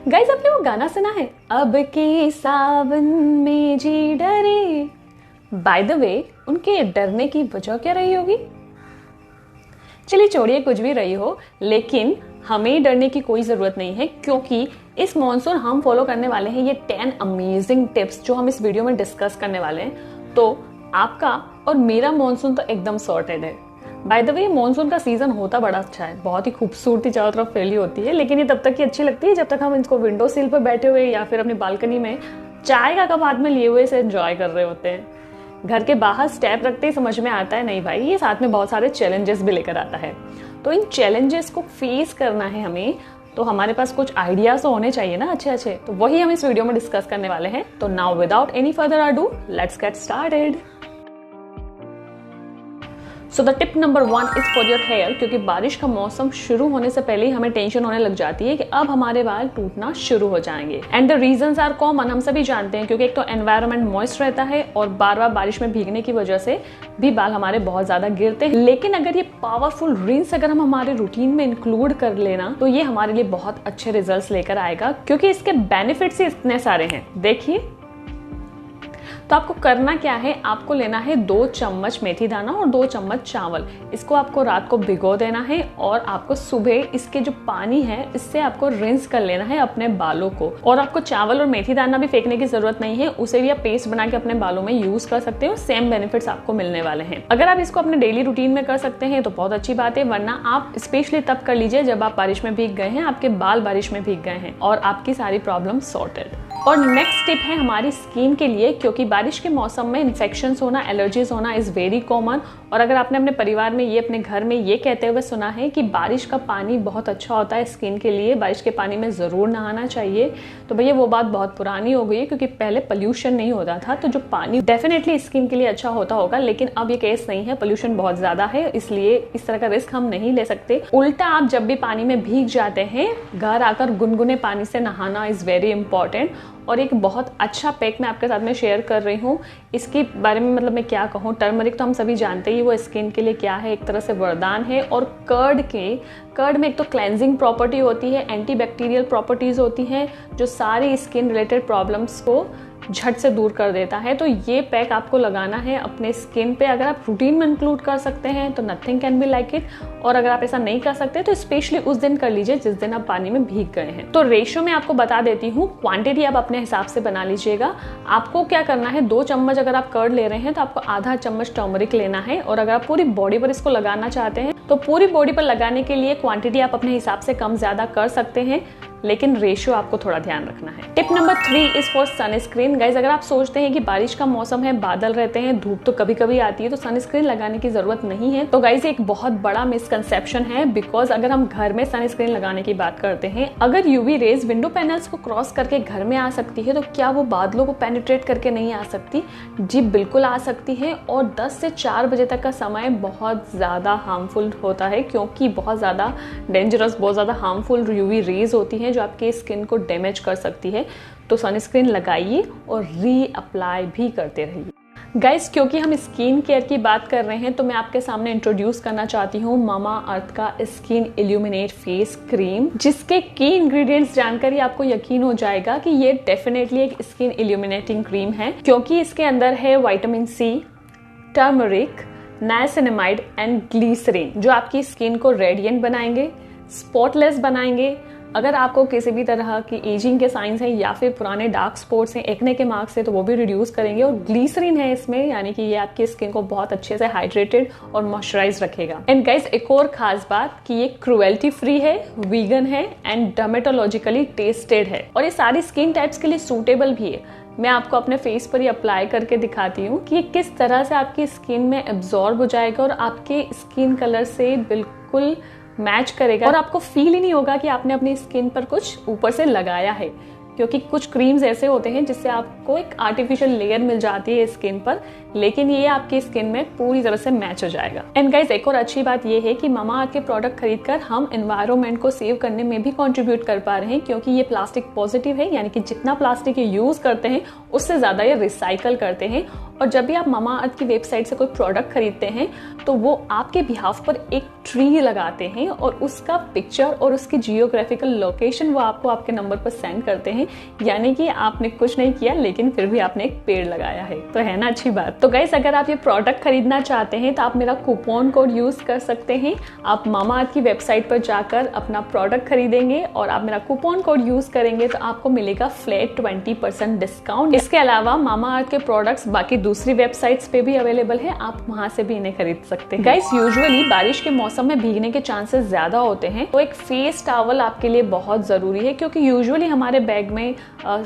Guys आपने वो गाना सुना है, अब के सावन में जी डरे। बाय द वे उनके डरने की वजह क्या रही होगी? चलिए छोड़िए कुछ भी रही हो, लेकिन हमें डरने की कोई जरूरत नहीं है, क्योंकि इस मॉनसून हम फॉलो करने वाले हैं ये 10 अमेजिंग टिप्स जो हम इस वीडियो में डिस्कस करने वाले हैं। तो आपका और मेरा मॉनसून तो एकदम सॉर्टेड है। बाय द वे मॉनसून का सीजन होता बड़ा अच्छा है, बहुत ही खूबसूरती चारों तरफ फैली होती है, लेकिन ये तब तक ही अच्छी लगती है जब तक हम इसको विंडो सील पर बैठे हुए या फिर अपनी बालकनी में चाय का कप हाथ में लिए हुए इसे एंजॉय कर रहे होते हैं। घर के बाहर स्टेप रखते ही समझ में आता है नहीं भाई, ये साथ में बहुत सारे चैलेंजेस भी लेकर आता है। तो इन चैलेंजेस को फेस करना है हमें, तो हमारे पास कुछ आइडियाज तो होने चाहिए ना अच्छे अच्छे। तो वही हम इस वीडियो में डिस्कस करने वाले हैं। तो now without any further ado let's get started. So the tip number 1 is for your hair, क्योंकि बारिश का मौसम शुरू होने से पहले ही हमें टेंशन होने लग जाती है कि अब हमारे बाल टूटना शुरू हो जाएंगे। And the reasons are common, हम सभी जानते हैं, क्योंकि एक तो एनवायरनमेंट मॉइस्ट रहता है और बार बार बारिश में भीगने की वजह से भी बाल हमारे बहुत ज्यादा गिरते हैं। लेकिन अगर ये पावरफुल रिंस अगर हम हमारे रूटीन में इंक्लूड कर लेना तो ये हमारे लिए बहुत अच्छे रिजल्ट लेकर आएगा, क्योंकि इसके बेनिफिट्स ही इतने सारे हैं। देखिए, तो आपको करना क्या है, आपको लेना है 2 चम्मच मेथी दाना और 2 चम्मच चावल। इसको आपको रात को भिगो देना है और आपको सुबह इसके जो पानी है इससे आपको रिंस कर लेना है अपने बालों को। और आपको चावल और मेथी दाना भी फेंकने की जरूरत नहीं है, उसे भी आप पेस्ट बना के अपने बालों में यूज कर सकते हो। सेम बेनिफिट्स आपको मिलने वाले हैं। अगर आप इसको अपने डेली रूटीन में कर सकते हैं तो बहुत अच्छी बात है, वरना आप स्पेशली तब कर लीजिए जब आप बारिश में भीग गए हैं, आपके बाल बारिश में भीग गए हैं और आपकी सारी प्रॉब्लम सॉर्टेड। और नेक्स्ट टिप है हमारी स्किन के लिए, क्योंकि बारिश के मौसम में इन्फेक्शंस होना, एलर्जीज होना इज वेरी कॉमन। और अगर आपने अपने परिवार में ये, अपने घर में ये कहते हुए सुना है कि बारिश का पानी बहुत अच्छा होता है स्किन के लिए, बारिश के पानी में जरूर नहाना चाहिए, तो भैया वो बात बहुत पुरानी हो गई है, क्योंकि पहले पोल्यूशन नहीं होता था तो जो पानी डेफिनेटली स्किन के लिए अच्छा होता होगा, लेकिन अब ये केस नहीं है, पोल्यूशन बहुत ज्यादा है, इसलिए इस तरह का रिस्क हम नहीं ले सकते। उल्टा आप जब भी पानी में भीग जाते हैं, घर आकर गुनगुने पानी से नहाना इज वेरी इंपॉर्टेंट। और एक बहुत अच्छा पैक मैं आपके साथ में शेयर कर रही हूँ, इसके बारे में मतलब मैं क्या कहूँ, टर्मरिक तो हम सभी जानते ही वो स्किन के लिए क्या है, एक तरह से वरदान है। और कर्ड में एक तो क्लेंजिंग प्रॉपर्टी होती है, एंटीबैक्टीरियल प्रॉपर्टीज होती हैं जो सारी स्किन रिलेटेड प्रॉब्लम्स को झट से दूर कर देता है। तो ये पैक आपको लगाना है अपने स्किन पे। अगर आप रूटीन में इंक्लूड कर सकते हैं तो nothing can be like it, और अगर आप ऐसा नहीं कर सकते तो स्पेशली उस दिन कर लीजिए जिस दिन आप पानी में भीग गए हैं। तो रेशियो में आपको बता देती हूँ, क्वांटिटी आप अपने हिसाब से बना लीजिएगा। आपको क्या करना है, 2 चम्मच अगर आप कर्ड ले रहे हैं तो आपको आधा चम्मच टर्मरिक लेना है। और अगर आप पूरी बॉडी पर इसको लगाना चाहते हैं तो पूरी बॉडी पर लगाने के लिए क्वांटिटी आप अपने हिसाब से कम ज्यादा कर सकते हैं, लेकिन रेशियो आपको थोड़ा ध्यान रखना है। Tip number 3 is for sunscreen. Guys अगर आप सोचते हैं कि बारिश का मौसम है, बादल रहते हैं, धूप तो कभी कभी आती है, तो सनस्क्रीन लगाने की जरूरत नहीं है। तो गाइज एक बहुत बड़ा मिसकंसेप्शन है, बिकॉज अगर हम घर में सनस्क्रीन लगाने की बात करते हैं, अगर यूवी रेज विंडो पैनल्स को क्रॉस करके घर में आ सकती है, तो क्या वो बादलों को पेनिट्रेट करके नहीं आ सकती? जी बिल्कुल आ सकती है। और 10 से 4 बजे तक का समय बहुत ज्यादा हार्मफुल होता है, क्योंकि बहुत ज्यादा डेंजरस, बहुत ज्यादा हार्मफुल यूवी रेज होती है जो आपके स्किन को डैमेज कर सकती है। तो सनस्क्रीन लगाइए और री अप्लाई भी करते रहिए। गाइस क्योंकि हम स्किन केयर की बात कर रहे हैं तो मैं आपके सामने इंट्रोड्यूस करना चाहती हूँ मामा अर्थ का स्किन इल्यूमिनेट फेस क्रीम, जिसके की इंग्रेडिएंट्स जानकर ही आपको यकीन हो जाएगा कि ये डेफिनेटली एक स्किन इल्यूमिनेटिंग क्रीम है, क्योंकि इसके अंदर है vitamin C, turmeric, niacinamide and glycerin, जो आपकी स्किन को रेडिएंट बनाएंगे, स्पॉटलेस बनाएंगे। अगर आपको किसी भी तरह की एजिंग के साइंस हैं या फिर पुराने डार्क स्पॉट्स हैं, एक्ने के मार्क्स हैं, तो वो भी रिड्यूस करेंगे। और ग्लिसरीन है इसमें, यानी कि ये आपकी स्किन को बहुत अच्छे से हाइड्रेटेड और मॉइस्चराइज रखेगा। एंड गाइस एक और खास बात कि ये क्रुएल्टी फ्री है, वीगन है एंड डर्मेटोलॉजिकली टेस्टेड है, और ये सारी स्किन टाइप्स के लिए सूटेबल भी है। मैं आपको अपने फेस पर ही अप्लाई करके दिखाती हूँ कि ये किस तरह से आपकी स्किन में एब्जॉर्ब हो जाएगा और आपके स्किन कलर से बिल्कुल मैच करेगा, और आपको फील ही नहीं होगा कि आपने अपनी स्किन पर कुछ ऊपर से लगाया है। क्योंकि कुछ क्रीम्स ऐसे होते हैं जिससे आपको एक आर्टिफिशियल लेयर मिल जाती है स्किन पर, लेकिन ये आपकी स्किन में पूरी तरह से मैच हो जाएगा। एंड गाइस एक और अच्छी बात ये है कि मामा अर्थ के प्रोडक्ट खरीदकर हम एनवायरनमेंट को सेव करने में भी कंट्रीब्यूट कर पा रहे हैं, क्योंकि ये प्लास्टिक पॉजिटिव है, यानी कि जितना प्लास्टिक ये यूज करते हैं उससे ज्यादा ये रिसाइकल करते हैं। और जब भी आप मामा अर्थ की वेबसाइट से कोई प्रोडक्ट खरीदते हैं तो वो आपके बिहाफ पर एक ट्री लगाते हैं और उसका पिक्चर और उसकी जियोग्राफिकल लोकेशन वो आपको आपके नंबर पर सेंड करते हैं, यानी कि आपने कुछ नहीं किया लेकिन फिर भी आपने एक पेड़ लगाया है। तो है ना अच्छी बात। तो गाइस, अगर आप ये प्रोडक्ट खरीदना चाहते हैं तो आप मेरा कूपन कोड यूज कर सकते हैं। आप मामा अर्थ की वेबसाइट पर जाकर अपना प्रोडक्ट खरीदेंगे और आप मेरा कूपन कोड यूज करेंगे तो आपको मिलेगा फ्लैट 20% डिस्काउंट। इसके अलावा मामा अर्थ के प्रोडक्ट्स बाकी दूसरी वेबसाइट्स पे भी अवेलेबल है, आप वहां से भी इन्हें खरीद सकते हैं। गाइस, यूजुअली बारिश के मौसम में भीगने के चांसेस ज्यादा होते हैं, तो एक फेस टॉवल आपके लिए बहुत जरूरी है, क्योंकि यूजुअली हमारे बैग में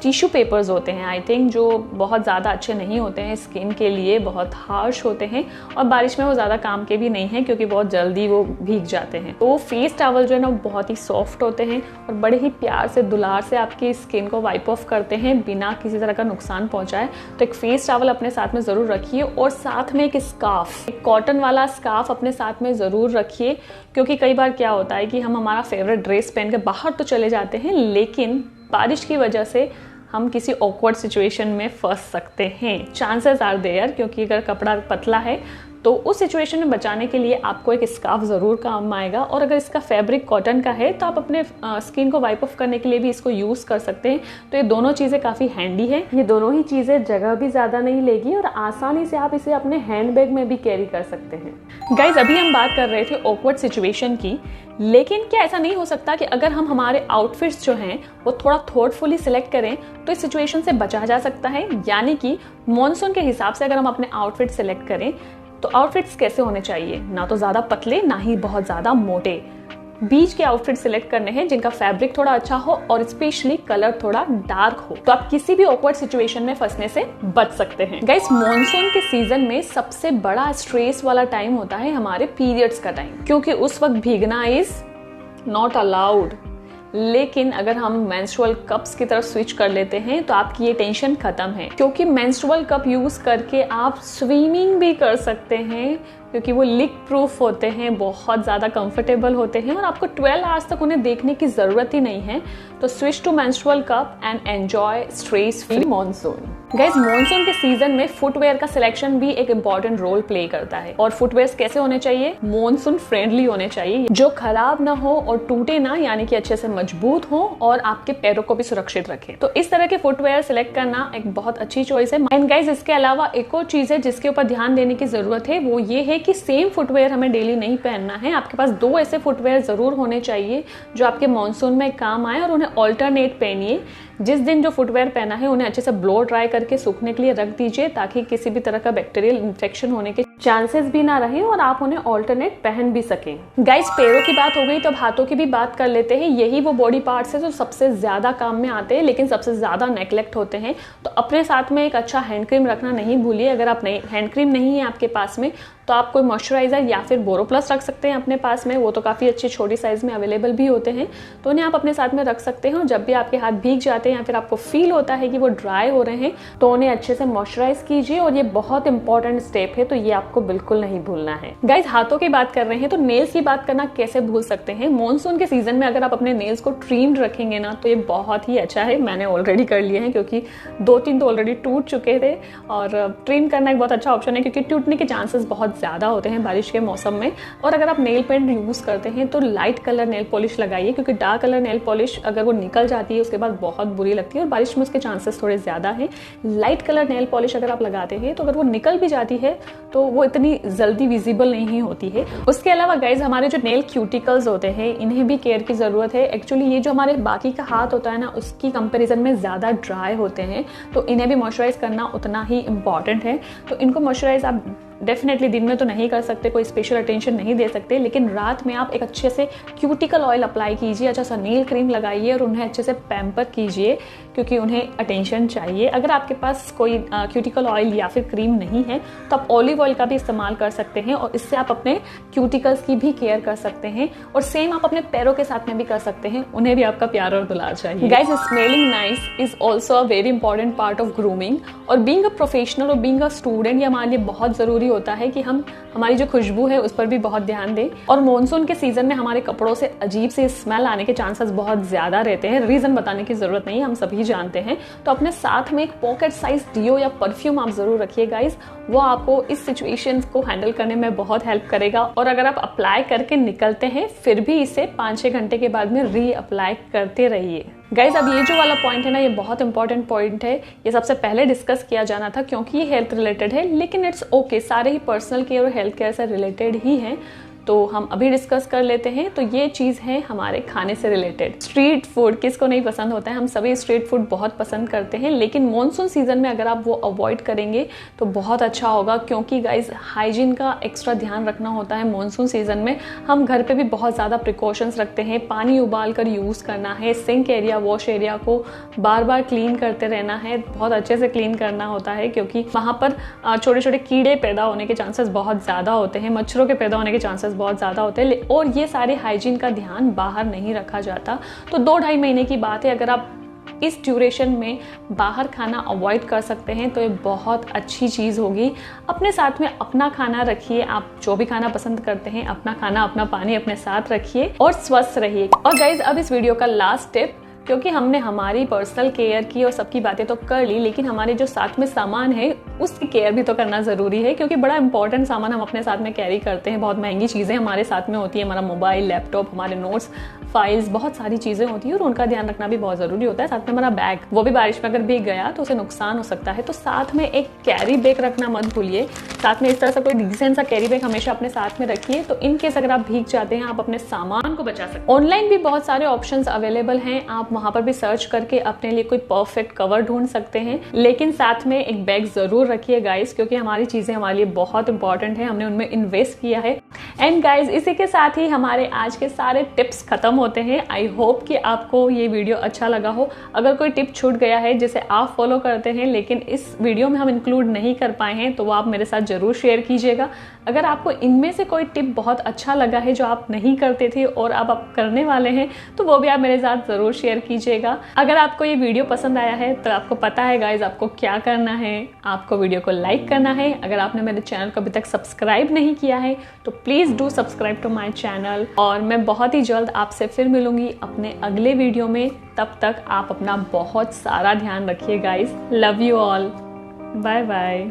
टिश्यू पेपर्स होते हैं आई थिंक, जो बहुत ज्यादा अच्छे नहीं होते हैं स्किन के लिए, बहुत हार्श होते हैं और बारिश में वो ज्यादा काम के भी नहीं है क्योंकि बहुत जल्दी वो भीग जाते हैं। तो फेस टॉवल जो है ना बहुत ही सॉफ्ट होते हैं और बड़े ही प्यार से दुलार से आपकी स्किन को वाइप ऑफ करते हैं बिना किसी तरह का नुकसान पहुंचाए। तो एक फेस टॉवल अपने साथ में जरूर रखिए और साथ में एक स्कार्फ, एक कॉटन वाला स्कार्फ अपने साथ में जरूर रखिए, क्योंकि कई बार क्या होता है कि हम हमारा फेवरेट ड्रेस पहन के बाहर तो चले जाते हैं लेकिन बारिश की वजह से हम किसी ऑकवर्ड सिचुएशन में फंस सकते हैं। चांसेस आर देयर, क्योंकि अगर कपड़ा पतला है तो उस सिचुएशन में बचाने के लिए आपको एक स्कार्फ जरूर काम आएगा। और अगर इसका फैब्रिक कॉटन का है तो आप अपने स्किन को वाइप ऑफ करने के लिए भी इसको यूज कर सकते हैं। तो ये दोनों चीजें काफी हैंडी है। ये दोनों ही चीजें जगह भी ज्यादा नहीं लेगी और आसानी से आप इसे अपने हैंडबैग में भी कैरी कर सकते हैं। गाइज, अभी हम बात कर रहे थे ऑकवर्ड सिचुएशन की, लेकिन क्या ऐसा नहीं हो सकता कि अगर हम हमारे आउटफिट्स जो हैं वो थोड़ा थॉटफुली सिलेक्ट करें तो इस सिचुएशन से बचा जा सकता है। यानी कि मॉनसून के हिसाब से अगर हम अपने आउटफिट सिलेक्ट करें तो आउटफिट्स कैसे होने चाहिए, ना तो ज्यादा पतले ना ही बहुत ज्यादा मोटे, बीच के आउटफिट सिलेक्ट करने हैं जिनका फैब्रिक थोड़ा अच्छा हो और स्पेशली कलर थोड़ा डार्क हो, तो आप किसी भी ऑकवर्ड सिचुएशन में फंसने से बच सकते हैं। गाइस, मॉनसून के सीजन में सबसे बड़ा स्ट्रेस वाला टाइम होता है हमारे पीरियड्स का टाइम, क्योंकि उस वक्त भीगना इज नॉट अलाउड। लेकिन अगर हम मेंस्ट्रुअल कप्स की तरफ स्विच कर लेते हैं तो आपकी ये टेंशन खत्म है, क्योंकि मेंस्ट्रुअल कप यूज करके आप स्विमिंग भी कर सकते हैं, क्योंकि वो लीक प्रूफ होते हैं, बहुत ज़्यादा कंफर्टेबल होते हैं और आपको 12 आवर्स तक उन्हें देखने की ज़रूरत ही नहीं है। तो switch to menstrual cup and enjoy stress free monsoon. Guys, monsoon के सीजन में फुटवेयर का सिलेक्शन भी एक इम्पॉर्टेंट रोल प्ले करता है। और फुटवेयर कैसे होने चाहिए? मॉनसून फ्रेंडली होने चाहिए, जो खराब ना हो और टूटे ना, यानी कि अच्छे से मजबूत हो और आपके पैरों को भी सुरक्षित रखे। तो इस तरह के फुटवेयर सिलेक्ट करना एक बहुत अच्छी चॉइस है। एंड गाइस, इसके अलावा एक और चीज है जिसके ऊपर ध्यान देने की जरूरत है, वो ये है कि सेम फुटवेयर हमें डेली नहीं पहनना है। आपके पास 2 ऐसे फुटवेयर जरूर होने चाहिए जो आपके मॉनसून में काम आए और उन्हें ऑल्टरनेट पहनिए। जिस दिन जो फुटवेयर पहना है उन्हें अच्छे से ब्लो ड्राई करके सूखने के लिए रख दीजिए, ताकि किसी भी तरह का बैक्टीरियल इन्फेक्शन होने के चांसेस भी ना रहे और आप उन्हें ऑल्टरनेट पहन भी सकें। गाइस, पैरों की बात हो गई तो अब हाथों की भी बात कर लेते हैं। यही वो बॉडी पार्ट्स है जो सबसे ज्यादा काम में आते हैं लेकिन सबसे ज्यादा नेग्लेक्ट होते हैं। तो अपने साथ में एक अच्छा हैंड क्रीम रखना नहीं भूलिए। अगर आप हैंड क्रीम नहीं है आपके पास में तो आप कोई मॉइस्चराइजर या फिर बोरोप्लस रख सकते हैं अपने पास में, वो तो काफी अच्छी छोटी साइज में अवेलेबल भी होते हैं, तो उन्हें आप अपने साथ में रख सकते हैं। और जब भी आपके हाथ भीग जाते हैं या फिर आपको फील होता है कि वो ड्राई हो रहे हैं तो उन्हें अच्छे से मॉइस्चराइज कीजिए, और ये बहुत इंपॉर्टेंट स्टेप है, तो ये आपको बिल्कुल नहीं भूलना है। गाइस, हाथों की बात कर रहे हैं तो नेल्स की बात करना कैसे भूल सकते हैं। मॉनसून के सीजन में अगर आप अपने नेल्स को ट्रिम्ड रखेंगे ना तो ये बहुत ही अच्छा है। मैंने ऑलरेडी कर लिए हैं, क्योंकि 2-3 तो ऑलरेडी टूट चुके थे, और ट्रिम करना एक बहुत अच्छा ऑप्शन है क्योंकि टूटने के चांसेस बहुत ज्यादा होते हैं बारिश के मौसम में। और अगर आप नेल पेंट यूज करते हैं तो लाइट कलर नेल पॉलिश लगाइए, क्योंकि डार्क कलर नेल पॉलिश अगर वो निकल जाती है उसके बाद बहुत बुरी लगती है और बारिश में उसके चांसेस थोड़े ज्यादा हैं। लाइट कलर नेल पॉलिश अगर आप लगाते हैं तो अगर वो निकल भी जाती है तो वो इतनी जल्दी विजिबल नहीं होती है। उसके अलावा गाइज, हमारे जो नेल क्यूटिकल्स होते हैं इन्हें भी केयर की जरूरत है। एक्चुअली ये जो हमारे बाकी का हाथ होता है ना उसकी कंपेरिजन में ज्यादा ड्राई होते हैं, तो इन्हें भी मॉइस्चराइज करना उतना ही इंपॉर्टेंट है। तो इनको मॉइस्चराइज आप डेफिनेटली दिन में तो नहीं कर सकते, कोई स्पेशल अटेंशन नहीं दे सकते, लेकिन रात में आप एक अच्छे से क्यूटिकल ऑयल अप्लाई कीजिए, अच्छा सा नील क्रीम लगाइए और उन्हें अच्छे से पैम्पर कीजिए, क्योंकि उन्हें अटेंशन चाहिए। अगर आपके पास कोई क्यूटिकल ऑयल या फिर क्रीम नहीं है तो आप ऑलिव ऑयल का भी इस्तेमाल कर सकते हैं, और इससे आप अपने क्यूटिकल्स की भी केयर कर सकते हैं। और सेम आप अपने पैरों के साथ में भी कर सकते हैं, उन्हें भी आपका प्यार और दुलार चाहिए। Guys, smelling nice is also a very important part of grooming, और बीइंग अ प्रोफेशनल और बीइंग अ स्टूडेंट ये हमारे लिए बहुत जरूरी होता है कि हम हमारी जो खुशबू है उस पर भी बहुत ध्यान दें। और मॉनसून के सीजन में हमारे कपड़ों से अजीब से स्मेल आने के चांसेस बहुत ज्यादा रहते हैं। रीजन बताने की जरूरत नहीं, हम सभी जानते हैं। तो अपने साथ में एक पॉकेट साइज डिओ या परफ्यूम आप जरूर रखिए गाइस, वो आपको इस सिचुएशन को हैंडल करने में बहुत हेल्प करेगा। और अगर आप अप्लाई करके निकलते हैं फिर भी इसे 5-6 घंटे के बाद में री अप्लाई करते रहिए। गाइज अब ये जो वाला पॉइंट है ना, ये बहुत इंपॉर्टेंट पॉइंट है। ये सबसे पहले डिस्कस किया जाना था क्योंकि ये हेल्थ रिलेटेड है, लेकिन इट्स ओके, सारे ही पर्सनल केयर और हेल्थ केयर से रिलेटेड ही हैं। तो हम अभी डिस्कस कर लेते हैं। तो ये चीज़ है हमारे खाने से रिलेटेड। स्ट्रीट फूड किसको नहीं पसंद होता है, हम सभी स्ट्रीट फूड बहुत पसंद करते हैं, लेकिन मॉनसून सीजन में अगर आप वो अवॉइड करेंगे तो बहुत अच्छा होगा, क्योंकि गाइज हाइजीन का एक्स्ट्रा ध्यान रखना होता है मॉनसून सीजन में। हम घर पे भी बहुत ज़्यादा प्रिकॉशंस रखते हैं, पानी उबाल कर यूज़ करना है, सिंक एरिया वॉश एरिया को बार बार क्लीन करते रहना है, बहुत अच्छे से क्लीन करना होता है, क्योंकि वहाँ पर छोटे छोटे कीड़े पैदा होने के चांसेस बहुत ज़्यादा होते हैं, मच्छरों के पैदा होने के चांसेस बहुत ज़्यादा होते हैं, और ये सारे हाइजीन का ध्यान बाहर नहीं रखा जाता। तो 2-2.5 महीने की बात है, अगर आप इस ड्यूरेशन में बाहर खाना अवॉइड कर सकते हैं तो ये बहुत अच्छी चीज़ होगी। अपने साथ में अपना खाना रखिए, आप जो भी खाना पसंद करते हैं अपना खाना अपना पानी अपने साथ रखिए और स्वस्थ रहिए। और गाइज अब इस वीडियो का लास्ट टिप, क्योंकि हमने हमारी पर्सनल केयर की और सबकी बातें तो कर ली, लेकिन हमारे जो साथ में सामान है उसकी केयर भी तो करना ज़रूरी है, क्योंकि बड़ा इंपॉर्टेंट सामान हम अपने साथ में कैरी करते हैं। बहुत महंगी चीज़ें हमारे साथ में होती है, हमारा मोबाइल, लैपटॉप, हमारे नोट्स, फाइल्स, बहुत सारी चीज़ें होती हैं और उनका ध्यान रखना भी बहुत ज़रूरी होता है। साथ में हमारा बैग, वो भी बारिश में अगर भीग गया तो उसे नुकसान हो सकता है, तो साथ में एक कैरी बैग रखना मत भूलिए। साथ में इस तरह से कोई डिसेंट सा कैरी बैग हमेशा अपने साथ में रखिए, तो इन केस अगर आप भीग जाते हैं आप अपने सामान को बचा सकते हैं। ऑनलाइन भी बहुत सारे ऑप्शंस अवेलेबल हैं, आप वहाँ पर भी सर्च करके अपने लिए कोई परफेक्ट कवर ढूंढ सकते हैं, लेकिन साथ में एक बैग जरूर रखिए गाइस, क्योंकि हमारी चीजें हमारे लिए बहुत इंपॉर्टेंट है, हमने उनमें इन्वेस्ट किया है। एंड गाइस इसी के साथ ही हमारे आज के सारे टिप्स खत्म होते हैं। आई होप कि आपको ये वीडियो अच्छा लगा हो। अगर कोई टिप छूट गया है जिसे आप फॉलो करते हैं लेकिन इस वीडियो में हम इंक्लूड नहीं कर पाए हैं, तो वो आप मेरे साथ जरूर शेयर कीजिएगा। अगर आपको इनमें से कोई टिप बहुत अच्छा लगा है जो आप नहीं करते थे और अब आप करने वाले हैं, तो वो भी आप मेरे साथ जरूर शेयर कीजिएगा। अगर आपको ये वीडियो पसंद आया है तो आपको पता है गाइज आपको क्या करना है, आपको वीडियो को लाइक करना है। अगर आपने मेरे चैनल को अभी तक सब्सक्राइब नहीं किया है तो please do subscribe to my channel. और मैं बहुत ही जल्द आपसे फिर मिलूंगी अपने अगले वीडियो में। तब तक आप अपना बहुत सारा ध्यान रखिए guys. Love you all, bye bye.